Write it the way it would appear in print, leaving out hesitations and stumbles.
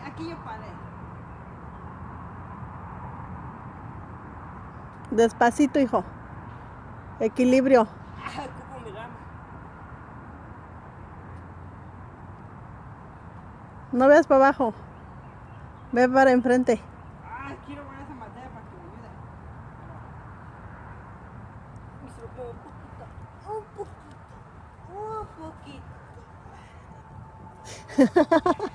Aquí yo paré. Despacito, hijo. Equilibrio. Ocupo mi rama. No veas para abajo. Ve para enfrente. Quiero ver esa materia para que me ayude. Y se lo pongo un poquito.